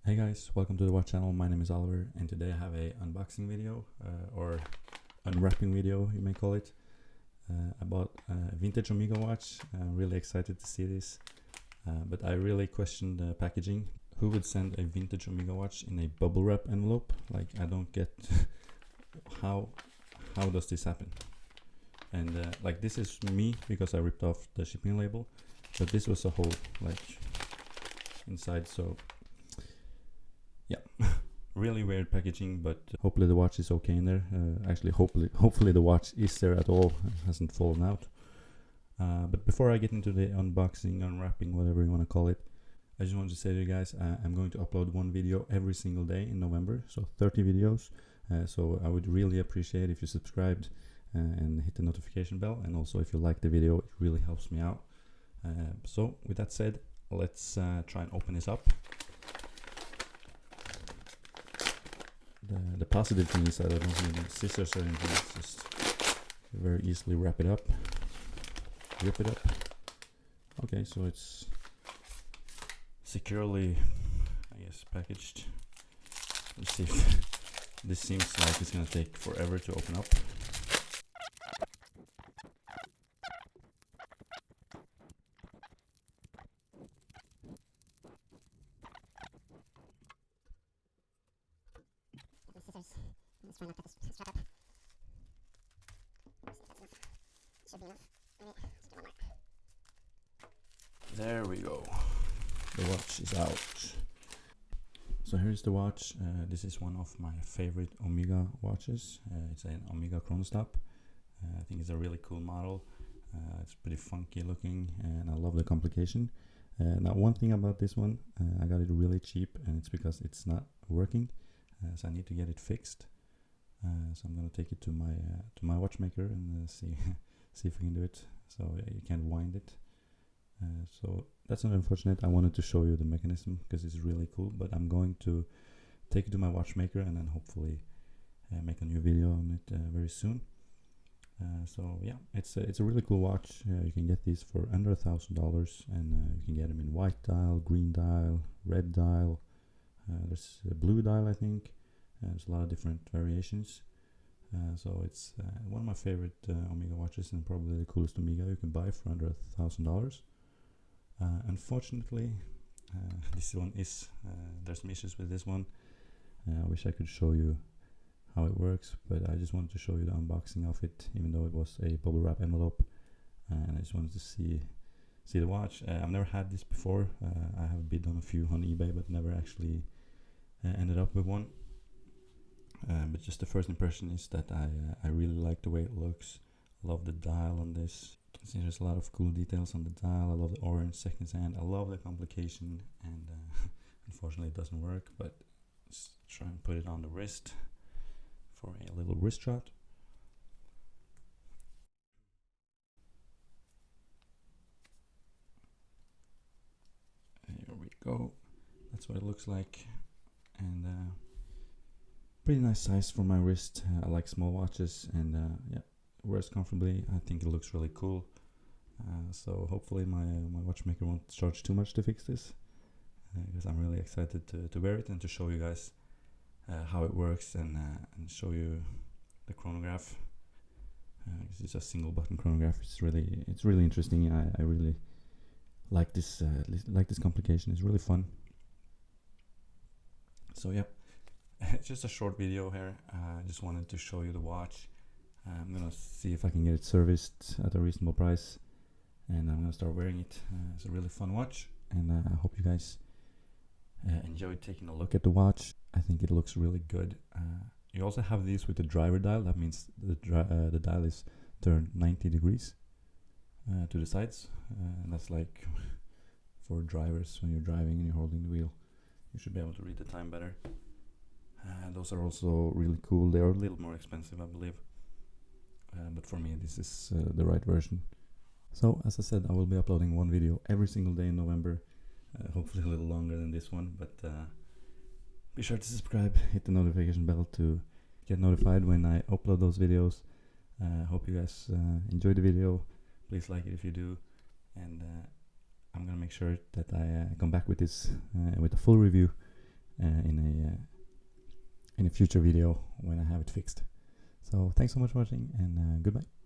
Hey guys, welcome to the Watch channel. My name is Oliver, and today I have a unboxing video or unwrapping video, you may call it. I bought a vintage Omega watch. I'm really excited to see this, but I really question the packaging. Who would send a vintage Omega watch in a bubble wrap envelope? Like, I don't get how does this happen? And like, this is me because I ripped off the shipping label, but this was a whole like inside, so yeah. Really weird packaging, but hopefully the watch is okay in there. Actually, hopefully the watch is there at all, it hasn't fallen out. But before I get into the unboxing, unwrapping, whatever you want to call it, I just wanted to say to you guys, I'm going to upload one video every single day in November, so 30 videos. So I would really appreciate if you subscribed and hit the notification bell, and also if you like the video, it really helps me out. So with that said, let's try and open this up. The positive thing is that I don't need scissors or anything. It's just very easily wrap it up, rip it up. Okay, so it's securely, I guess, packaged. Let's see if this seems like it's gonna take forever to open up. Let's try not to put this strap up. Should be enough. Maybe let's do one more. There we go. The watch is out. So here's the watch. This is one of my favorite Omega watches. It's an Omega Chronostop. I think it's a really cool model. It's pretty funky looking, and I love the complication. Now, one thing about this one, I got it really cheap, and it's because it's not working. So I need to get it fixed. So I'm gonna take it to my watchmaker and see if we can do it. So you can't wind it. So that's not unfortunate. I wanted to show you the mechanism because it's really cool. But I'm going to take it to my watchmaker and then hopefully make a new video on it very soon. So yeah, it's a really cool watch. You can get these for under $1,000, and you can get them in white dial, green dial, red dial. There's a blue dial, I think. There's a lot of different variations. So it's one of my favorite Omega watches, and probably the coolest Omega you can buy for under $1,000. Unfortunately, this one is there's some issues with this one. I wish I could show you how it works, but I just wanted to show you the unboxing of it, even though it was a bubble wrap envelope. And I just wanted to see the watch. I've never had this before. I have bid on a few on eBay, but never actually ended up with one. But just the first impression is that I really like the way it looks. Love the dial on this. You can see there's a lot of cool details on the dial. I love the orange seconds hand. I love the complication, and unfortunately it doesn't work, but let's try and put it on the wrist for a little wrist shot. There we go. That's what it looks like, and pretty nice size for my wrist. I like small watches, and yeah, wears comfortably. I think it looks really cool. So hopefully my watchmaker won't charge too much to fix this, because I'm really excited to wear it and to show you guys how it works, and show you the chronograph. It's a single button chronograph. It's really interesting. I really like this complication. It's really fun. So yeah. It's just a short video here. I just wanted to show you the watch. I'm gonna see if I can get it serviced at a reasonable price, and I'm gonna start wearing it. It's a really fun watch, and I hope you guys enjoyed taking a look at the watch. I think it looks really good. You also have these with the driver dial. That means the dial is turned 90 degrees to the sides, and that's like for drivers. When you're driving and you're holding the wheel, you should be able to read the time better. Those are also really cool. They are a little more expensive, I believe, but for me this is the right version. So as I said, I will be uploading one video every single day in November, hopefully a little longer than this one, but be sure to subscribe, hit the notification bell to get notified when I upload those videos. Hope you guys enjoy the video. Please like it if you do, and I'm gonna make sure that I come back with this with a full review in a future video when I have it fixed. So thanks so much for watching, and goodbye.